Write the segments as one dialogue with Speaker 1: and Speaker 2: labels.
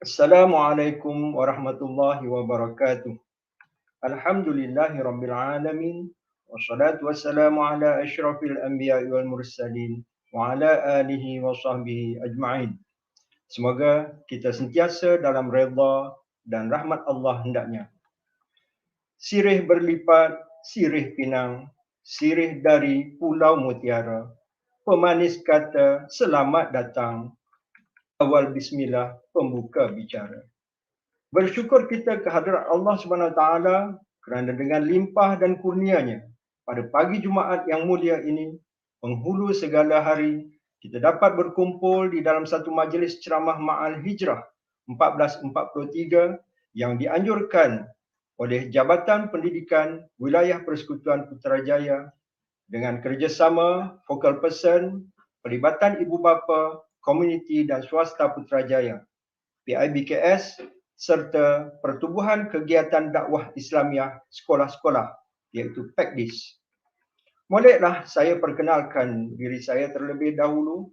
Speaker 1: Assalamualaikum warahmatullahi wabarakatuh. Alhamdulillahi rabbil alamin. Wassalatu wassalamu ala asyrafil anbiya'i wal mursalin wa ala alihi wa sahbihi ajma'in. Semoga kita sentiasa dalam redha dan rahmat Allah hendaknya. Sirih berlipat, sirih pinang, sirih dari Pulau Mutiara. Pemanis kata selamat datang. Awal bismillah pembuka bicara. Bersyukur kita kehadrat Allah SWT kerana dengan limpah dan kurnianya pada pagi Jumaat yang mulia ini, penghulu segala hari, kita dapat berkumpul di dalam satu majlis ceramah Ma'al Hijrah 1443 yang dianjurkan oleh Jabatan Pendidikan Wilayah Persekutuan Putrajaya dengan kerjasama focal person, pelibatan ibu bapa, komuniti dan swasta Putrajaya, PIBKS serta Pertubuhan Kegiatan Dakwah Islamiah Sekolah-Sekolah iaitu PEKDIS. Bolehlah saya perkenalkan diri saya terlebih dahulu.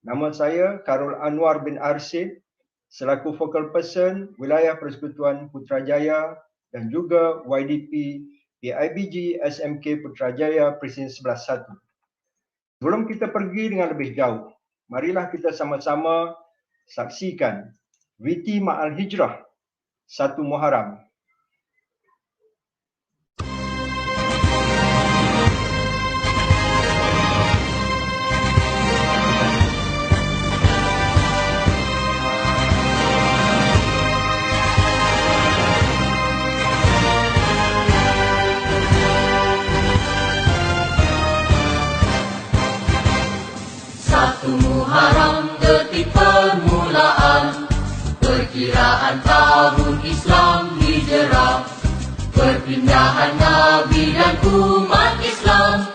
Speaker 1: Nama saya Karul Anwar bin Arsid selaku focal person Wilayah Persekutuan Putrajaya dan juga YDP PIBG SMK Putrajaya Presin 11-1. Sebelum kita pergi dengan lebih jauh, marilah kita sama-sama saksikan VT Ma'al Hijrah 1 Muharram.
Speaker 2: Satu Muharram detik permulaan perkiraan tahun Islam hijrah, perpindahan Nabi dan umat Islam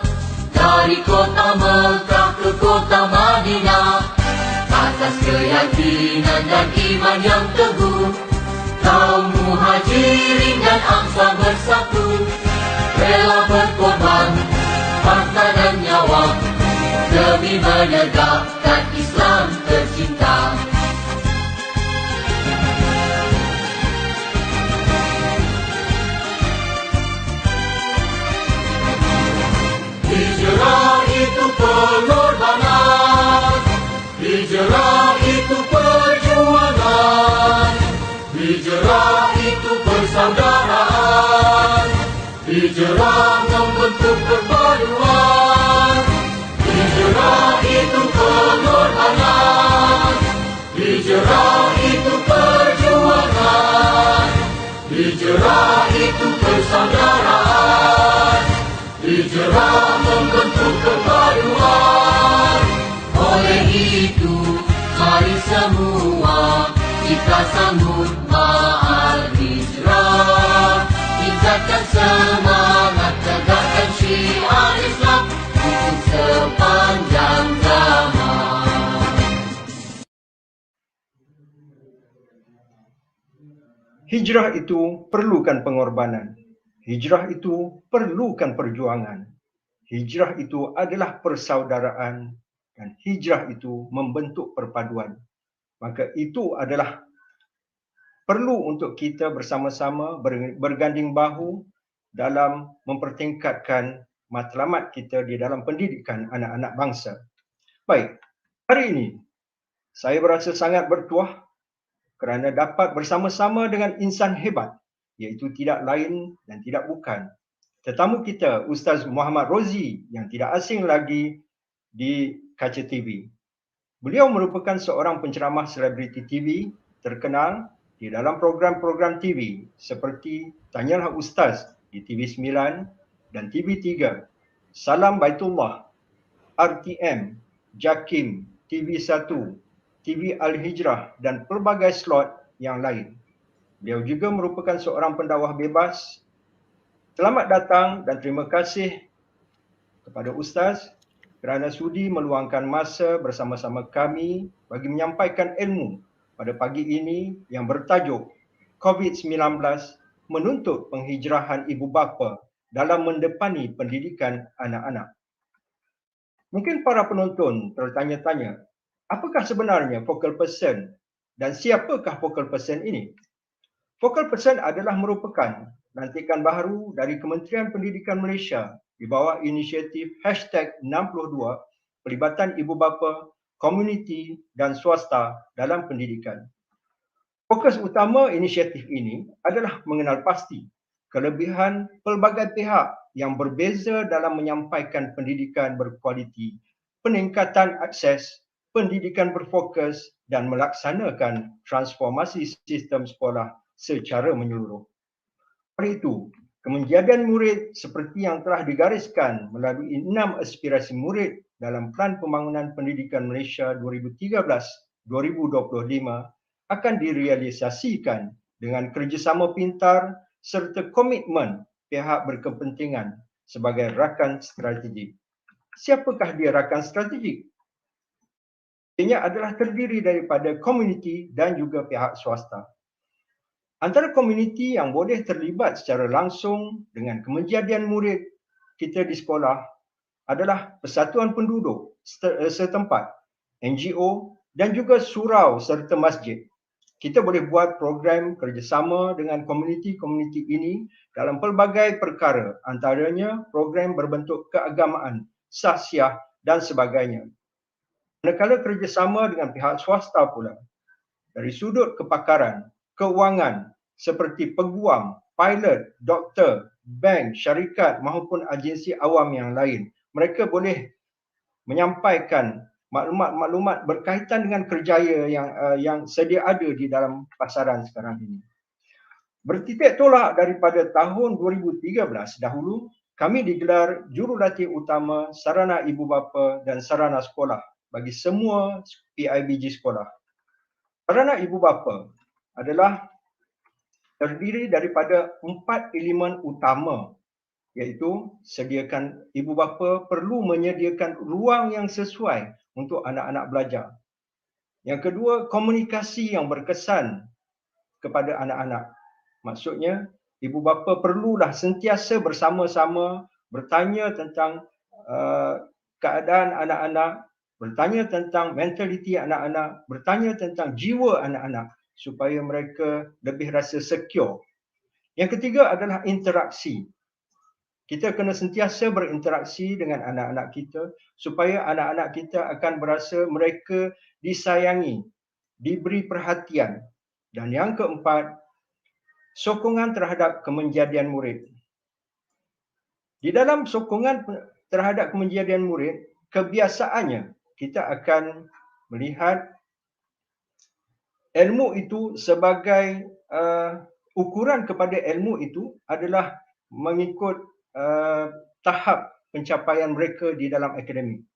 Speaker 2: dari kota Mekah ke kota Madinah. Atas keyakinan dan iman yang teguh, kaum muhajirin dan ansar bersatu, rela berkorban harta dan nyawa demi menegakkan Islam tercinta. Hijrah itu pengorbanan, hijrah itu perjuangan, hijrah itu persaudaraan, hijrah membentuk perpaduan. Hijrah itu pengorbanan, hijrah itu perjuangan, hijrah itu persaudaraan, hijrah membentuk perpaduan. Oleh itu, mari semua kita sambut Ma'al Hijrah, tingkatkan semangat, tegakkan syiar Islam untuk sepanjang zaman.
Speaker 1: Hijrah itu perlukan pengorbanan. Hijrah itu perlukan perjuangan. Hijrah itu adalah persaudaraan dan hijrah itu membentuk perpaduan. Maka itu adalah perlu untuk kita bersama-sama berganding bahu dalam mempertingkatkan matlamat kita di dalam pendidikan anak-anak bangsa. Baik, hari ini saya berasa sangat bertuah kerana dapat bersama-sama dengan insan hebat, iaitu tidak lain dan tidak bukan tetamu kita Ustaz Muhammad Rozi yang tidak asing lagi di kaca TV. Beliau merupakan seorang penceramah selebriti TV terkenal di dalam program-program TV seperti Tanyalah Ustaz di TV9 dan TV3, Salam Baitullah, RTM, Jakim, TV1, TV Al-Hijrah dan pelbagai slot yang lain. Beliau juga merupakan seorang pendakwah bebas. Selamat datang dan terima kasih kepada Ustaz kerana sudi meluangkan masa bersama-sama kami bagi menyampaikan ilmu pada pagi ini yang bertajuk COVID-19 menuntut penghijrahan ibu bapa dalam mendepani pendidikan anak-anak. Mungkin para penonton tertanya-tanya, apakah sebenarnya focal person Dan siapakah focal person ini? Focal person adalah merupakan lantikan baharu dari Kementerian Pendidikan Malaysia di bawah inisiatif #62 pelibatan ibu bapa, komuniti dan swasta dalam pendidikan. Fokus utama inisiatif ini adalah mengenal pasti kelebihan pelbagai pihak yang berbeza dalam menyampaikan pendidikan berkualiti, peningkatan akses, pendidikan berfokus dan melaksanakan transformasi sistem sekolah secara menyeluruh. Oleh itu, kemenjadian murid seperti yang telah digariskan melalui 6 aspirasi murid dalam Pelan Pembangunan Pendidikan Malaysia 2013-2025 akan direalisasikan dengan kerjasama pintar serta komitmen pihak berkepentingan sebagai rakan strategik. Siapakah dia rakan strategik? Ia adalah terdiri daripada komuniti dan juga pihak swasta. Antara komuniti yang boleh terlibat secara langsung dengan kemenjadian murid kita di sekolah adalah persatuan penduduk setempat, NGO dan juga surau serta masjid. Kita boleh buat program kerjasama dengan komuniti-komuniti ini dalam pelbagai perkara, antaranya program berbentuk keagamaan, sahsiah dan sebagainya. Manakala kerjasama dengan pihak swasta pula, dari sudut kepakaran, keuangan seperti peguam, pilot, doktor, bank, syarikat maupun agensi awam yang lain, mereka boleh menyampaikan maklumat-maklumat berkaitan dengan kerjaya yang sedia ada di dalam pasaran sekarang ini. Bertitik tolak daripada tahun 2013 dahulu, kami digelar jurulatih utama sarana ibu bapa dan sarana sekolah bagi semua PIBG sekolah. Sarana ibu bapa adalah terdiri daripada 4 elemen utama, iaitu sediakan ibu bapa perlu menyediakan ruang yang sesuai untuk anak-anak belajar. Yang kedua, komunikasi yang berkesan kepada anak-anak. Maksudnya, ibu bapa perlulah sentiasa bersama-sama bertanya tentang keadaan anak-anak, bertanya tentang mentaliti anak-anak, bertanya tentang jiwa anak-anak supaya mereka lebih rasa secure. Yang ketiga adalah interaksi. Kita kena sentiasa berinteraksi dengan anak-anak kita supaya anak-anak kita akan berasa mereka disayangi, diberi perhatian. Dan yang keempat, sokongan terhadap kemenjadian murid. Di dalam sokongan terhadap kemenjadian murid, kebiasaannya kita akan melihat ilmu itu sebagai ukuran kepada ilmu itu adalah mengikut tahap pencapaian mereka di dalam akademik.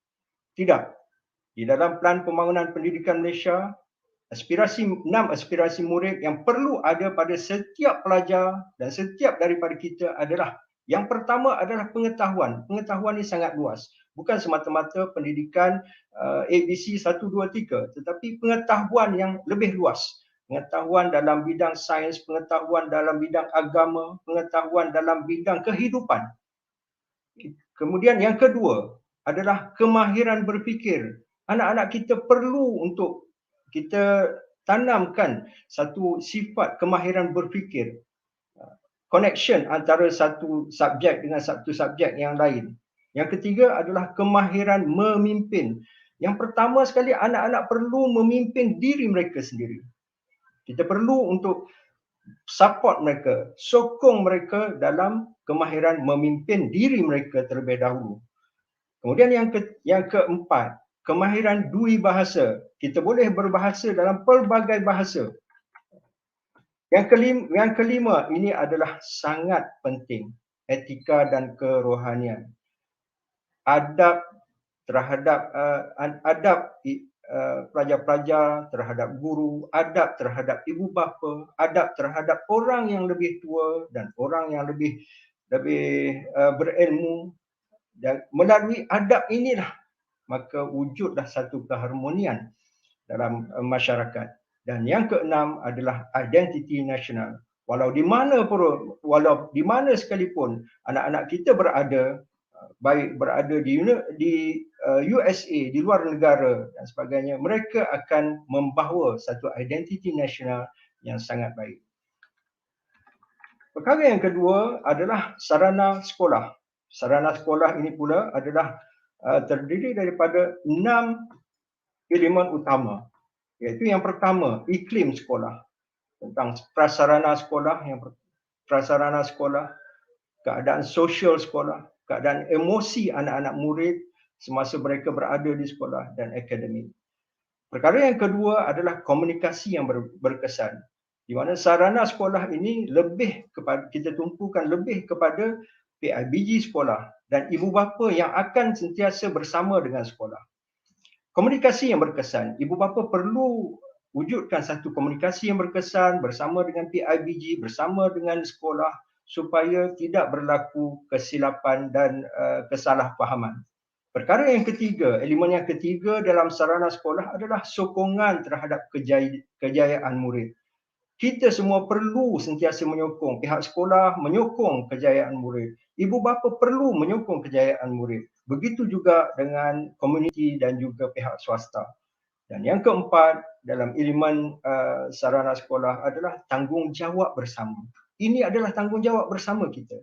Speaker 1: Tidak. Di dalam Pelan Pembangunan Pendidikan Malaysia, 6 aspirasi murid yang perlu ada pada setiap pelajar dan setiap daripada kita adalah, yang pertama adalah pengetahuan. Pengetahuan ini sangat luas. Bukan semata-mata pendidikan ABC 1, 2, 3, tetapi pengetahuan yang lebih luas. Pengetahuan dalam bidang sains, pengetahuan dalam bidang agama, pengetahuan dalam bidang kehidupan. Kemudian yang kedua adalah kemahiran berfikir. Anak-anak kita perlu untuk kita tanamkan satu sifat kemahiran berfikir. Connection antara satu subjek dengan satu subjek yang lain. Yang ketiga adalah kemahiran memimpin. Yang pertama sekali, anak-anak perlu memimpin diri mereka sendiri. Kita perlu untuk support mereka, sokong mereka dalam kemahiran memimpin diri mereka terlebih dahulu. Kemudian yang keempat, kemahiran dui bahasa. Kita boleh berbahasa dalam pelbagai bahasa. Yang kelima, ini adalah sangat penting, etika dan kerohanian. Adab terhadap pelajar-pelajar, terhadap guru, adab terhadap ibu bapa, adab terhadap orang yang lebih tua dan orang yang lebih berilmu. Dan melalui adab inilah maka wujudlah satu keharmonian dalam masyarakat. Dan yang keenam adalah identiti nasional. Walau di mana sekalipun anak-anak kita berada, baik berada di USA, di luar negara dan sebagainya, mereka akan membawa satu identiti nasional yang sangat baik. Perkara yang kedua adalah sarana sekolah. Sarana sekolah ini pula adalah terdiri daripada 6 elemen utama, iaitu yang pertama, iklim sekolah, tentang prasarana sekolah, keadaan sosial sekolah, keadaan emosi anak-anak murid semasa mereka berada di sekolah dan akademik. Perkara yang kedua adalah komunikasi yang berkesan, di mana sarana sekolah ini kita tumpukan lebih kepada PIBG sekolah dan ibu bapa yang akan sentiasa bersama dengan sekolah. Komunikasi yang berkesan, ibu bapa perlu wujudkan satu komunikasi yang berkesan bersama dengan PIBG, bersama dengan sekolah, supaya tidak berlaku kesilapan dan kesalahpahaman. Perkara yang ketiga, elemen yang ketiga dalam sarana sekolah adalah sokongan terhadap kejayaan murid. Kita semua perlu sentiasa menyokong, pihak sekolah menyokong kejayaan murid. Ibu bapa perlu menyokong kejayaan murid. Begitu juga dengan komuniti dan juga pihak swasta. Dan yang keempat dalam elemen sarana sekolah adalah tanggungjawab bersama. Ini adalah tanggungjawab bersama kita.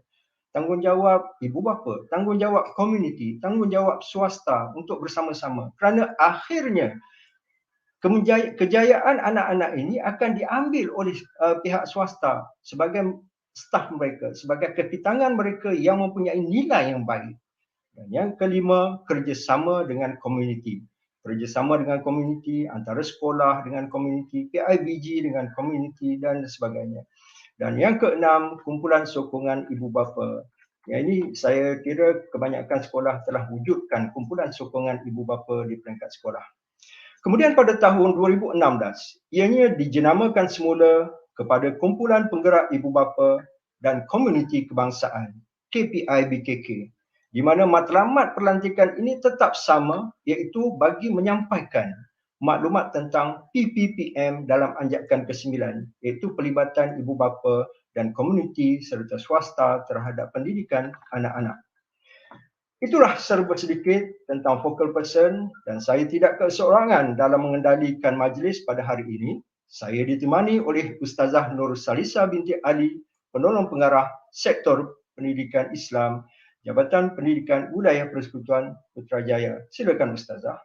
Speaker 1: Tanggungjawab ibu bapa, tanggungjawab komuniti, tanggungjawab swasta untuk bersama-sama. Kerana akhirnya kejayaan anak-anak ini akan diambil oleh pihak swasta sebagai staf mereka, sebagai kepitangan mereka yang mempunyai nilai yang baik. Dan yang kelima, kerjasama dengan komuniti. Kerjasama dengan komuniti, antara sekolah dengan komuniti, PIBG dengan komuniti dan sebagainya. Dan yang keenam, kumpulan sokongan ibu bapa. Yang ini saya kira kebanyakan sekolah telah wujudkan kumpulan sokongan ibu bapa di peringkat sekolah. Kemudian pada tahun 2016, ianya dijenamakan semula kepada Kumpulan Penggerak Ibu Bapa dan Komuniti Kebangsaan, KPI-BKK, di mana matlamat pelantikan ini tetap sama, iaitu bagi menyampaikan maklumat tentang PPPM dalam anjakan ke-9, iaitu pelibatan ibu bapa dan komuniti serta swasta terhadap pendidikan anak-anak. Itulah serba sedikit tentang focal person dan saya tidak keseorangan dalam mengendalikan majlis pada hari ini. Saya ditemani oleh Ustazah Nur Salisa binti Ali, penolong pengarah Sektor Pendidikan Islam, Jabatan Pendidikan Wilayah Persekutuan Putrajaya. Silakan Ustazah.